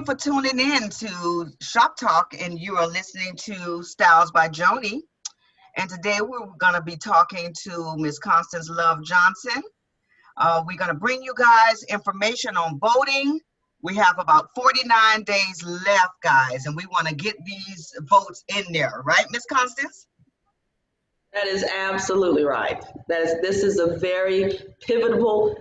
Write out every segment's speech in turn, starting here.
you for tuning in to Shop Talk, and you are listening to Styles by Joni. And today we're going to be talking to Miss Constance Love Johnson. We're going to bring you guys information on voting. We have about 49 days left, guys, and we want to get these votes in there, right, Miss Constance? That is absolutely right. This is a very pivotal,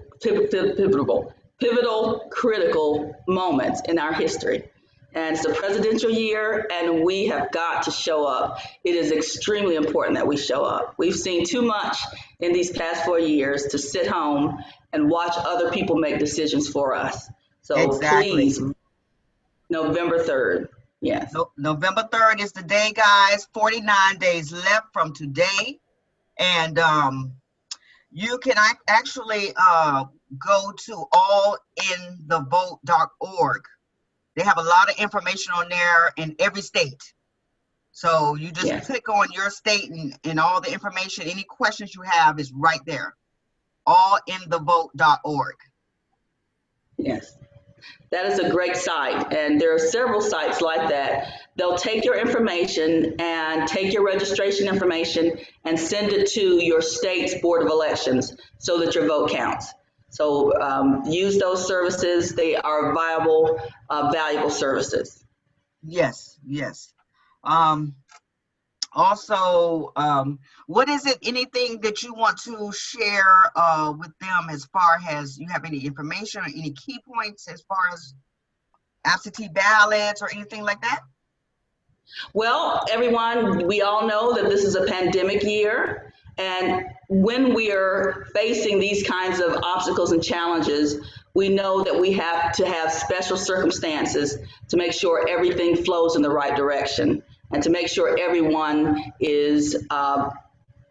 critical moment in our history. And it's a presidential year, and we have got to show up. It is extremely important that we show up. We've seen too much in these past 4 years to sit home and watch other people make decisions for us. So Exactly. Please, November 3rd. Yes. November 3rd is the day, guys. 49 days left from today. And you can actually go to allinthevote.org. They have a lot of information on there in every state. So you just click on your state and all the information, any questions you have is right there. Allinthevote.org. Yes. That is a great site, and there are several sites like that. They'll take your information and take your registration information and send it to your state's Board of Elections so that your vote counts. So use those services. They are viable, valuable services. Yes, yes. Also, what is it, anything that you want to share with them as far as you have any information or any key points as far as absentee ballots or anything like that? Well, everyone, we all know that this is a pandemic year. And when we are facing these kinds of obstacles and challenges, we know that we have to have special circumstances to make sure everything flows in the right direction, and to make sure everyone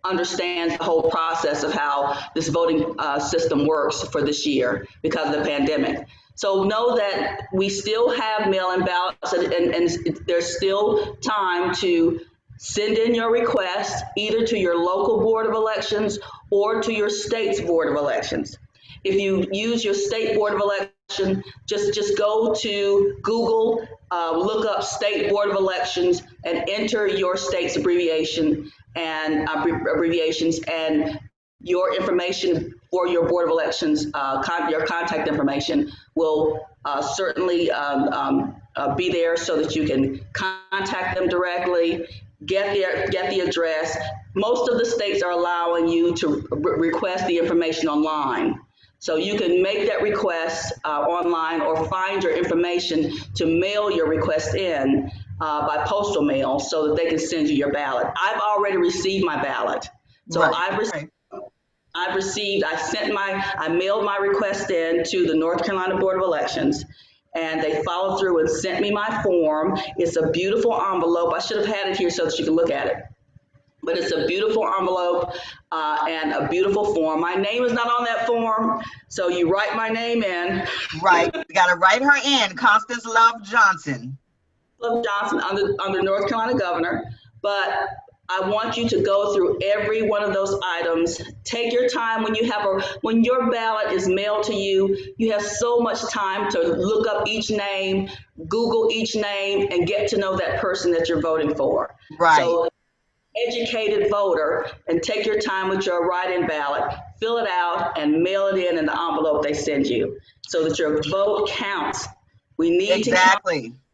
understands the whole process of how this voting system works for this year because of the pandemic. So know that we still have mail-in ballots, and there's still time to send in your request either to your local Board of Elections or to your state's Board of Elections. If you use your state Board of Election, just go to Google, look up State Board of Elections, and enter your state's abbreviations, and your information for your Board of Elections, your contact information will certainly be there so that you can contact them directly, get the address. Most of the states are allowing you to request the information online. So you can make that request online or find your information to mail your request in by postal mail so that they can send you your ballot. I've already received my ballot. So Right. I mailed my request in to the North Carolina Board of Elections, and they followed through and sent me my form. It's a beautiful envelope. I should have had it here so that you can look at it. But it's a beautiful envelope and a beautiful form. My name is not on that form, so you write my name in. Right, you got to write her in, Constance Love Johnson. Love Johnson under North Carolina governor. But I want you to go through every one of those items. Take your time when your ballot is mailed to you. You have so much time to look up each name, Google each name, and get to know that person that you're voting for. Right. So, educated voter, and take your time with your write-in ballot, fill it out, and mail it in the envelope they send you so that your vote counts. We need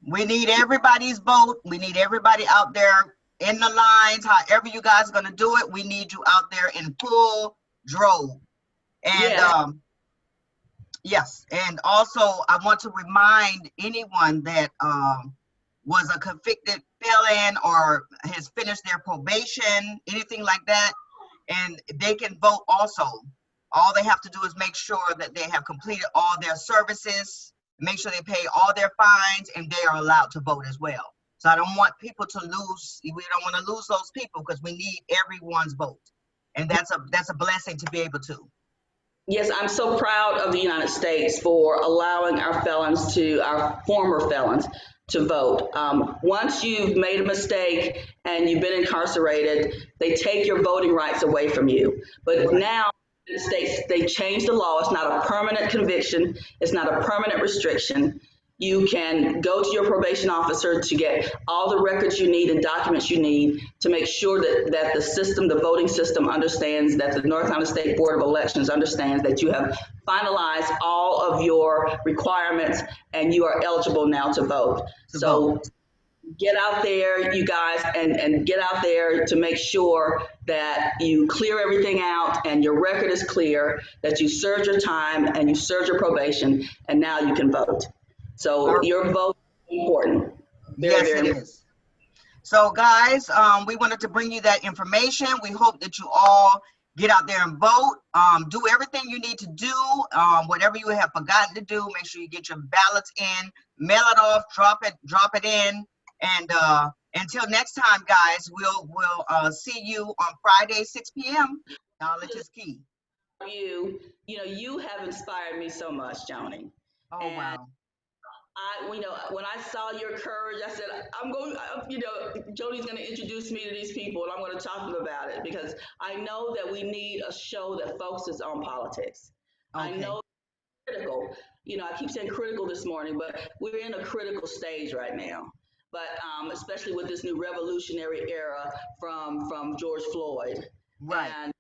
We need everybody's vote. We need everybody out there in the lines, however you guys are going to do it. We need you out there in full drove. And yes, and also I want to remind anyone that was a convicted felon or has finished their probation, anything like that, and they can vote also. All they have to do is make sure that they have completed all their services, make sure they pay all their fines, and they are allowed to vote as well. So I don't want people to lose, we don't want to lose those people because we need everyone's vote. And that's a blessing to be able to. Yes, I'm so proud of the United States for allowing our former felons to vote. Once you've made a mistake and you've been incarcerated, they take your voting rights away from you. But now in the States, they changed the law. It's not a permanent conviction. It's not a permanent restriction. you can go to your probation officer to get all the records you need and documents you need to make sure that the system, the voting system understands, that the North Carolina State Board of Elections understands that you have finalized all of your requirements and you are eligible now to vote. So get out there, you guys, and get out there to make sure that you clear everything out and your record is clear, that you served your time and you served your probation, and now you can vote. So your vote is important. Yes, it is. So guys, we wanted to bring you that information. We hope that you all get out there and vote. Do everything you need to do. Whatever you have forgotten to do, make sure you get your ballots in, mail it off, drop it in. And until next time, guys, we'll see you on Friday, 6 p.m. Knowledge is key. You have inspired me so much, Joni. Oh, wow. When I saw your courage, I said, Joni's going to introduce me to these people and I'm going to talk to them about it, because I know that we need a show that focuses on politics. Okay. I know it's critical. I keep saying critical this morning, but we're in a critical stage right now. But especially with this new revolutionary era from George Floyd. Right. And,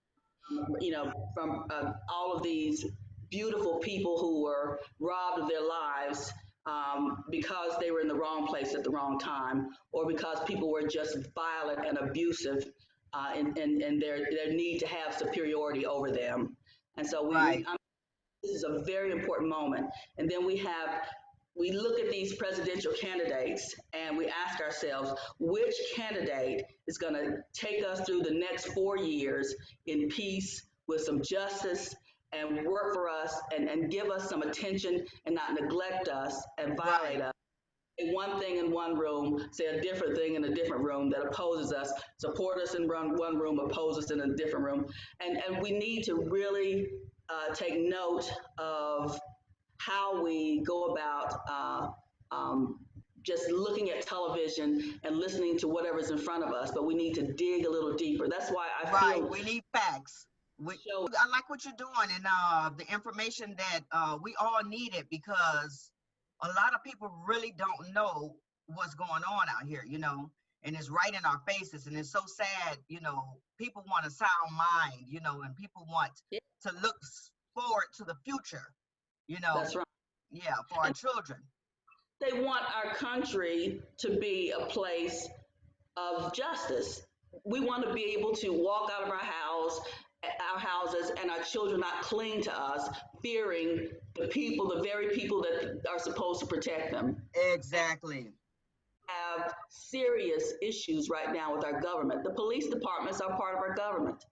from all of these beautiful people who were robbed of their lives because they were in the wrong place at the wrong time, or because people were just violent and abusive in their need to have superiority over them. And so this is a very important moment. And then we look at these presidential candidates and we ask ourselves, which candidate is going to take us through the next 4 years in peace with some justice and work for us and give us some attention and not neglect us and violate us. Say one thing in one room, say a different thing in a different room that opposes us, support us in one room, oppose us in a different room. And we need to really take note of how we go about just looking at television and listening to whatever's in front of us, but we need to dig a little deeper. That's why I feel we need facts. I like what you're doing, and the information that we all need it, because a lot of people really don't know what's going on out here, and it's right in our faces, and it's so sad. People want a sound mind, and people want to look forward to the future, That's right. Yeah, for our children. They want our country to be a place of justice. We want to be able to walk out of our houses, and our children not cling to us, fearing the very people that are supposed to protect them. Exactly. Have serious issues right now with our government. The police departments are part of our government.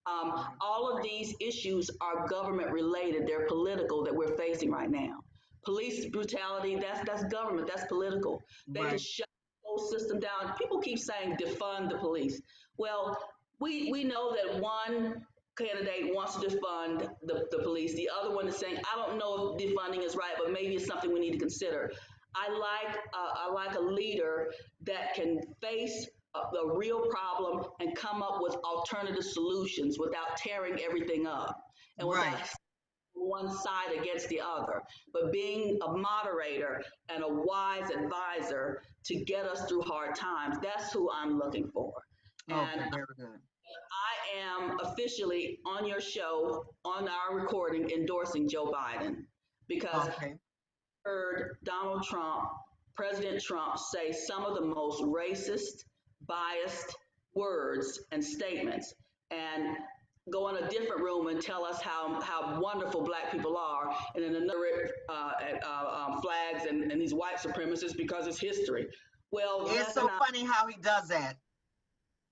All of these issues are government related. They're political that we're facing right now. Police brutality, that's government, that's political. They can shut the whole system down. People keep saying defund the police. Well, we know that one candidate wants to defund the police. The other one is saying, I don't know if defunding is right, but maybe it's something we need to consider. I like a leader that can face a real problem and come up with alternative solutions without tearing everything up and without one side against the other, but being a moderator and a wise advisor to get us through hard times. That's who I'm looking for. And very good. I am officially on your show, on our recording, endorsing Joe Biden, because I heard President Trump say some of the most racist, biased words and statements, and go in a different room and tell us how wonderful Black people are, and then another flags and these white supremacists because it's history. Well, it's so funny how he does that.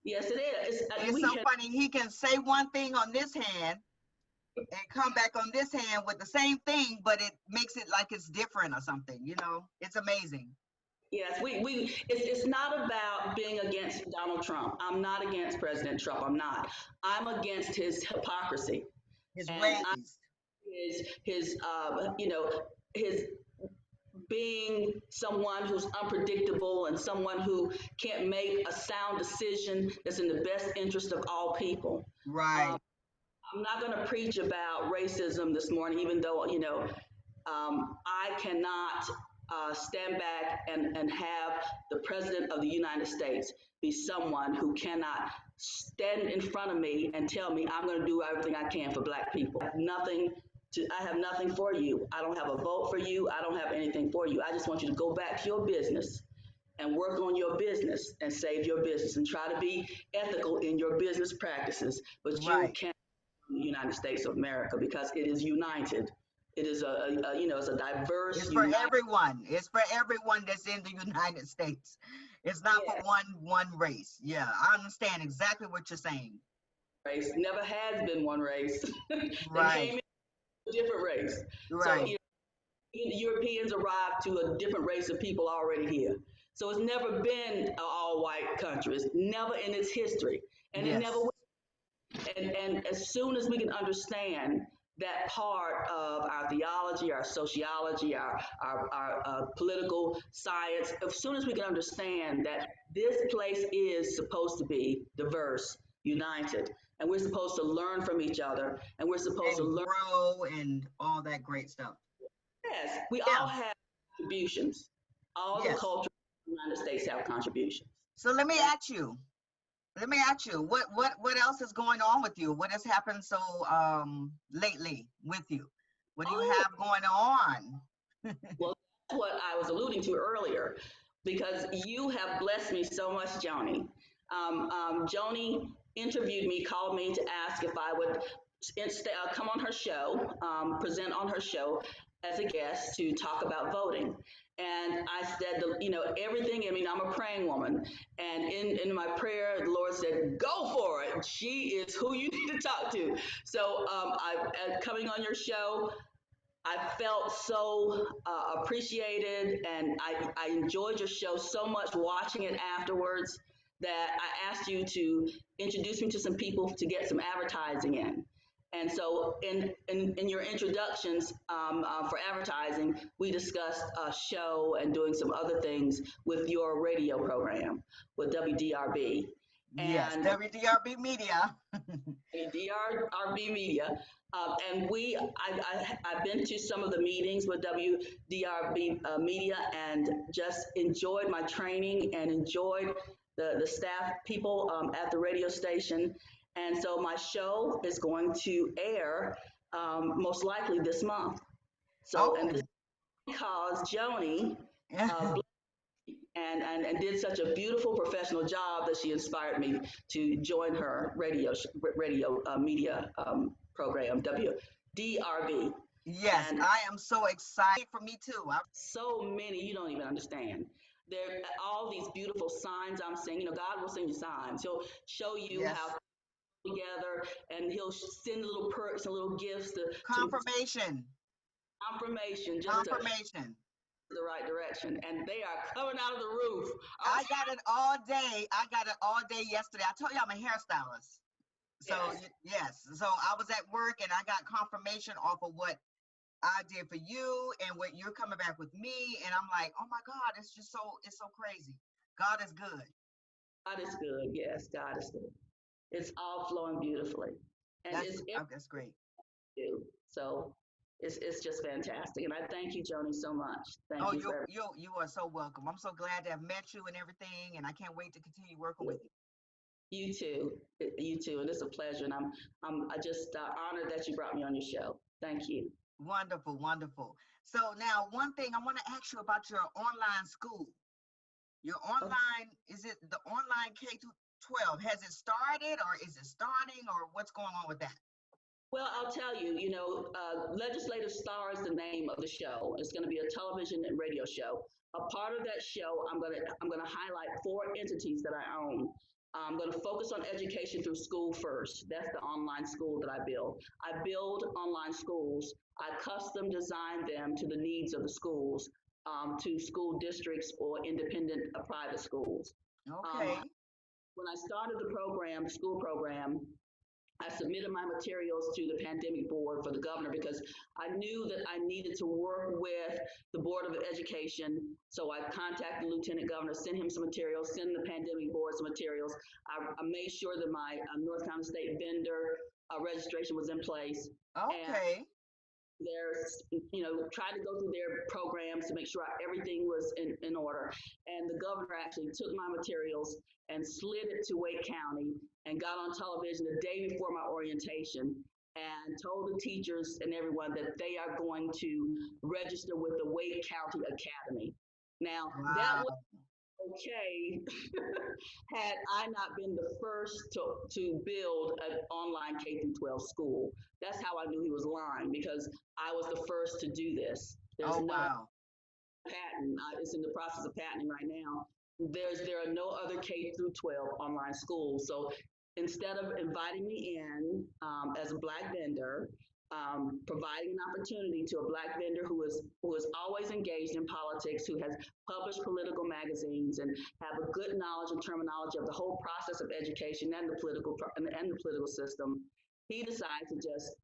Yes, it is. It's so funny. He can say one thing on this hand and come back on this hand with the same thing, but it makes it like it's different or something. It's amazing. Yes, it's not about being against Donald Trump. I'm not against President Trump. I'm not. I'm against his hypocrisy. His ways. His being someone who's unpredictable and someone who can't make a sound decision that's in the best interest of all people. Right. I'm not going to preach about racism this morning, even though, I cannot stand back and have the President of the United States be someone who cannot stand in front of me and tell me I'm going to do everything I can for Black people. I have nothing for you. I don't have a vote for you. I don't have anything for you. I just want you to go back to your business and work on your business and save your business and try to be ethical in your business practices. But you Right. can't the United States of America because it is united. It is it's a diverse, It's for united everyone. It's for everyone that's in the United States. It's not for yeah, one race. Yeah, I understand exactly what you're saying. race. Never has been one race. They came Right. in a different race. So Right. Europeans arrived to a different race of people already here. So it's never been an all-white country. It's never in its history, and it never will. Yes. And as soon as we can understand that part of our theology, our sociology, our political science, as soon as we can understand that this place is supposed to be diverse, united, and we're supposed to learn from each other, and we're supposed to And learn. grow and all that great stuff. Yes, we Yeah. all have contributions. All the Yes. cultures in the United States have contributions. So let me ask you. What else is going on with you? What has happened so lately with you? What do you Oh, have going on? well, that's what I was alluding to earlier, because you have blessed me so much, Joni. Joni interviewed me, called me to ask if I would come on her show, present on her show as a guest to talk about voting. And I said, everything. I mean, I'm a praying woman, and in my prayer, the Lord said, "Go for it. She is who you need to talk to." So, coming on your show, I felt so appreciated, and I enjoyed your show so much watching it afterwards that I asked you to introduce me to some people to get some advertising in. And so in your introductions for advertising, we discussed a show and doing some other things with your radio program with WDRB. Yes, And WDRB Media. DRB Media, and I've been to some of the meetings with WDRB Media and just enjoyed my training and enjoyed the staff people at the radio station. And so my show is going to air most likely this month. So, and this Oh, is because Joni and did such a beautiful professional job that she inspired me to join her radio media program, WDRB. yes, And I am so excited for me too. so many, you don't even understand. There are all these beautiful signs I'm seeing. God will send you signs. He'll show you Yes, how together, and he'll send little perks and little gifts to confirmation, confirmation, just to confirmation. the right direction. And they are coming out of the roof. I got it all day. I got it all day yesterday. I told you I'm a hairstylist. So Yes. yes, so I was at work and I got confirmation off of what I did for you and what you're coming back with me. And I'm like, oh my God, it's so crazy. God is good. God is good. Yes, God is good. It's all flowing beautifully, and it's That's great. everything. So it's just fantastic, and I thank you, Joni, so much. Thank Oh, you for you are so welcome. I'm so glad to have met you and everything, and I can't wait to continue working with everything. you. You too, and it's a pleasure, and I'm just honored that you brought me on your show. Thank you. Wonderful, wonderful. So now one thing I want to ask you about your online school. Your Okay. online, is it the online K through 12? Has it started or is it starting or what's going on with that? Well, I'll tell you, Legislative Star is the name of the show. It's going to be a television and radio show. A part of that show, I'm gonna highlight four entities that I own. I'm going to focus on education through school first. That's the online school that I build. I build online schools. I custom design them to the needs of the schools, to school districts or independent private schools. Um, Okay. when I started the program, the school program, I submitted my materials to the pandemic board for the governor because I knew that I needed to work with the Board of Education. So I contacted the Lieutenant Governor, sent him some materials, sent the pandemic board some materials. I made sure that my North Carolina State vendor registration was in place. And Okay. There's, tried to go through their programs to make sure everything was in order. And the governor actually took my materials and slid it to Wake County and got on television the day before my orientation and told the teachers and everyone that they are going to register with the Wake County Academy. Now, that was okay had I not been the first to build an online K through 12 school. That's how I knew he was lying, because I was the first to do this. There's no patent. It's in the process of patenting right now. There are no other K through 12 online schools. So instead of inviting me in as a Black vendor, providing an opportunity to a Black vendor who is always engaged in politics, who has published political magazines and have a good knowledge and terminology of the whole process of education and the political system, he decided to just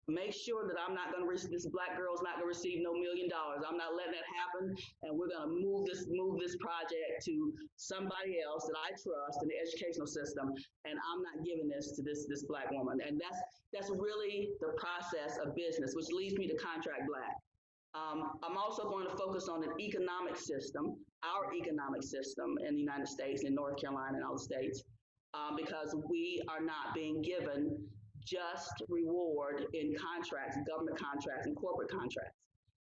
make sure that I'm not going to receive, this Black girl's not going to receive no $1 million. I'm not letting that happen, and we're going to move this project to somebody else that I trust in the educational system, and I'm not giving this to this Black woman. And that's really the process of business, which leads me to Contract Black. I'm also going to focus on an economic system, our economic system in the United States, in North Carolina and all the states, because we are not being given just reward in contracts, government contracts, and corporate contracts.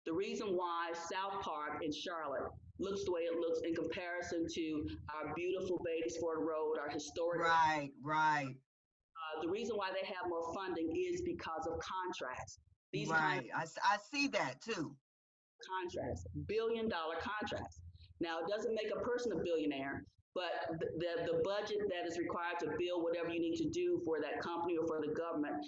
The reason why South Park in Charlotte looks the way it looks in comparison to our beautiful Batesford Road, our historic. Right. The reason why they have more funding is because of contracts. I see that too. Contracts, billion-dollar contracts. Now, it doesn't make a person a billionaire, but the budget that is required to build whatever you need to do for that company or for the government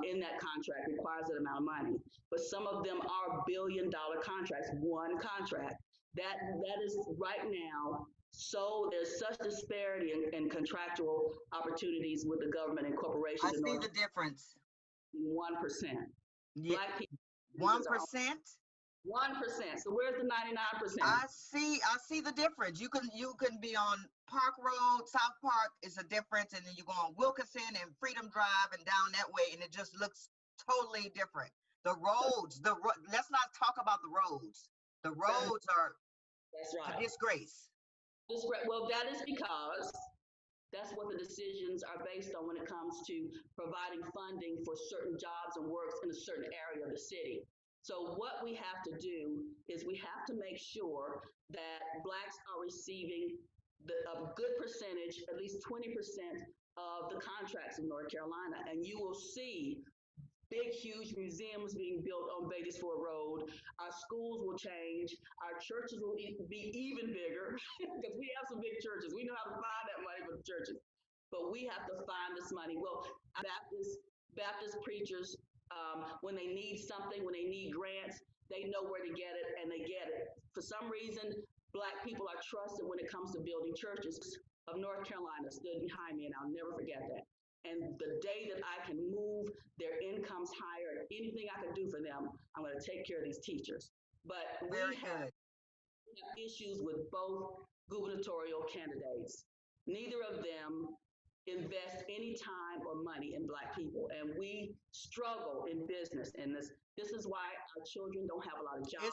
in that contract requires that amount of money. But some of them are billion-dollar contracts, one contract. That is right now. So there's such disparity in contractual opportunities with the government and corporations. I see the difference. 1%. Yeah. Black people. 1%. 1%. So where's the 99%? I see the difference. You can be on Park Road, South Park is a difference, and then you go on Wilkinson and Freedom Drive and down that way, and it just looks totally different. The roads, let's not talk about the roads. The roads are a disgrace. Well, that is because that's what the decisions are based on when it comes to providing funding for certain jobs and works in a certain area of the city. So what we have to do is we have to make sure that Blacks are receiving a good percentage, at least 20% of the contracts in North Carolina. And you will see big, huge museums being built on Batesford Road. Our schools will change. Our churches will be even bigger because we have some big churches. We know how to find that money for the churches, but we have to find this money. Well, Baptist preachers, when they need something, when they need grants, they know where to get it, and they get it. For some reason, Black people are trusted when it comes to building churches. Of North Carolina stood behind me, and I'll never forget that. And the day that I can move their incomes higher, anything I can do for them, I'm going to take care of these teachers. But we have issues with both gubernatorial candidates. Neither of them invest any time or money in Black people, and we struggle in business. And this is why our children don't have a lot of jobs.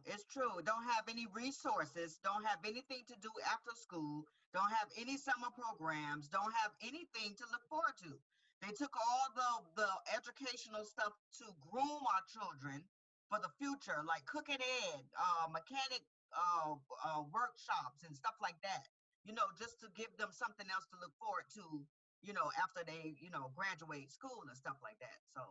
It's true. Don't have any resources, don't have anything to do after school, don't have any summer programs, don't have anything to look forward to. They took all the educational stuff to groom our children for the future, like Cook and Ed, mechanic workshops and stuff like that. Just to give them something else to look forward to, after they, graduate school and stuff like that. So,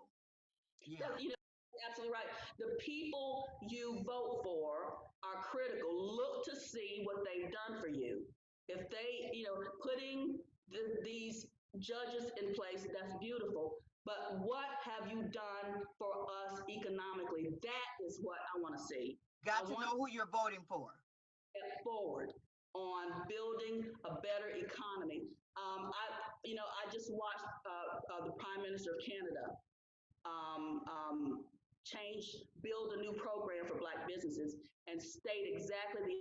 yeah. You're absolutely right. The people you vote for are critical. Look to see what they've done for you. If they, putting these judges in place, that's beautiful. But what have you done for us economically? That is what I want to see. Got to know who you're voting for. Step forward on building a better economy. I just watched the Prime Minister of Canada build a new program for Black businesses and state exactly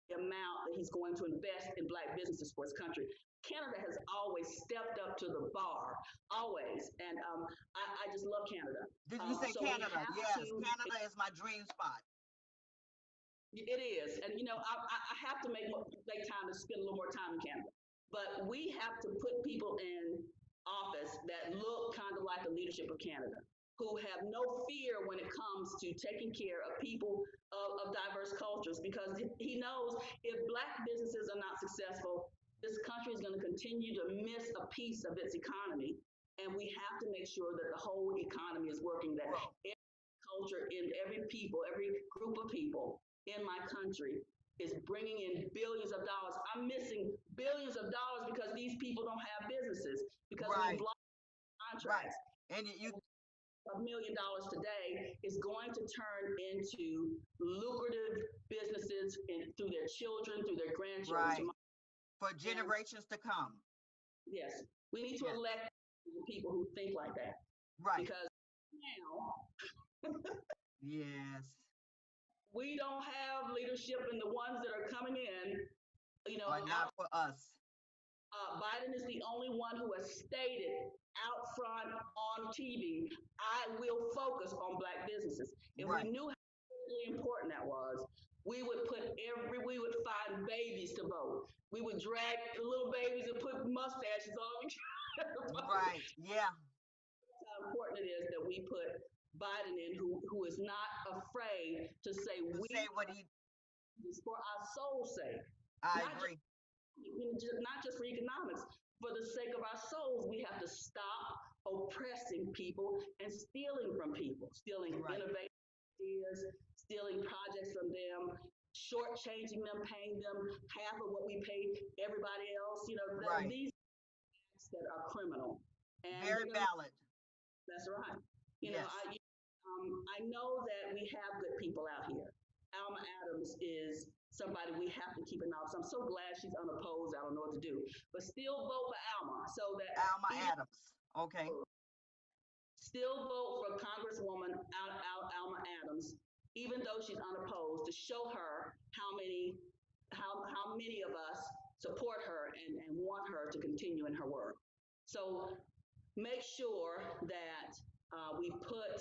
the the amount that he's going to invest in Black businesses for his country. Canada has always stepped up to the bar, always, and I just love Canada. Did you say so Canada? Yes, Canada is my dream spot. It is, and I have to make time to spend a little more time in Canada. But we have to put people in office that look kind of like the leadership of Canada, who have no fear when it comes to taking care of people of diverse cultures, because he knows if Black businesses are not successful, this country is going to continue to miss a piece of its economy, and we have to make sure that the whole economy is working, that every culture, in every people, every group of people in my country is bringing in billions of dollars. I'm missing billions of dollars because these people don't have businesses, because we block contracts. And you $1 million today is going to turn into lucrative businesses through their children, through their grandchildren. For generations to come. Yes, we need to elect people who think like that. Because now, yes, we don't have leadership, and the ones that are coming in, are not for us. Biden is the only one who has stated out front on TV, I will focus on Black businesses. If we knew how really important that was, we would find babies to vote. We would drag the little babies and put mustaches on them. Yeah. That's how important it is that we put Biden in, who is not afraid to say what he is for our soul's sake. I agree. Not just for economics, for the sake of our souls, we have to stop oppressing people and stealing from people, stealing innovative ideas, stealing projects from them, shortchanging them, paying them half of what we pay everybody else. These acts that are criminal. And very valid. That's right. I know that we have good people out here. Alma Adams is somebody we have to keep an eye on. So I'm so glad she's unopposed. I don't know what to do, but still vote for Alma, so that Alma Adams. Okay. Still vote for Congresswoman Alma Adams, even though she's unopposed, to show her how many of us support her and want her to continue in her work. So make sure that we put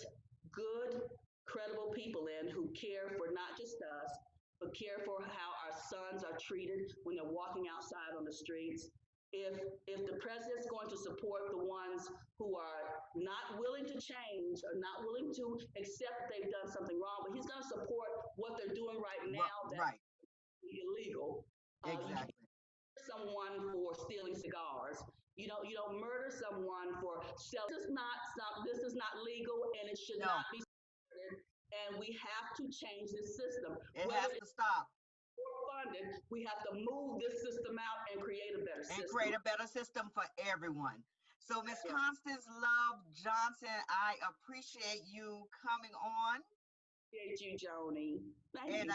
good, credible people in who care for not just us, but care for how our sons are treated when they're walking outside on the streets. If the president's going to support the ones who are not willing to change or not willing to accept that they've done something wrong, but he's going to support what they're doing right now that's illegal. Exactly. Someone for stealing cigars. You don't murder someone for selling. This is not legal, and it should not be supported. And we have to change this system. It has to stop. Funded, we have to move this system out and create a better system. And create a better system for everyone. So, Ms. Constance Love Johnson, I appreciate you coming on. Appreciate you, Joni. Thank you.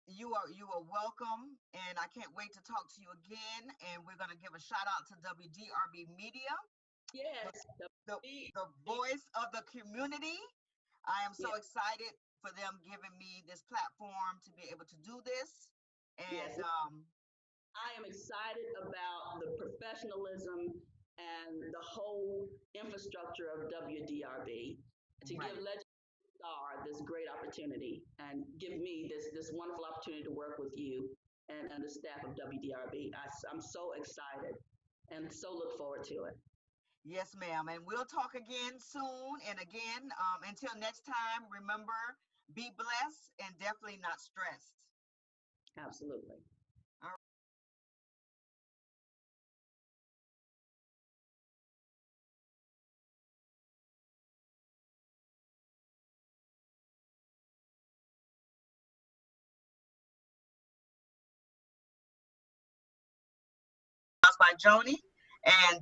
You are welcome, and I can't wait to talk to you again. And we're going to give a shout out to WDRB Media. Yes, the voice of the community. I am so excited for them giving me this platform to be able to do this. And I am excited about the professionalism and the whole infrastructure of WDRB to give Legend Star this great opportunity and give me this wonderful opportunity to work with you and the staff of WDRB. I'm so excited and so look forward to it. Yes, ma'am. And we'll talk again soon. And again, until next time, remember, be blessed and definitely not stressed. Absolutely. All right. By Joni and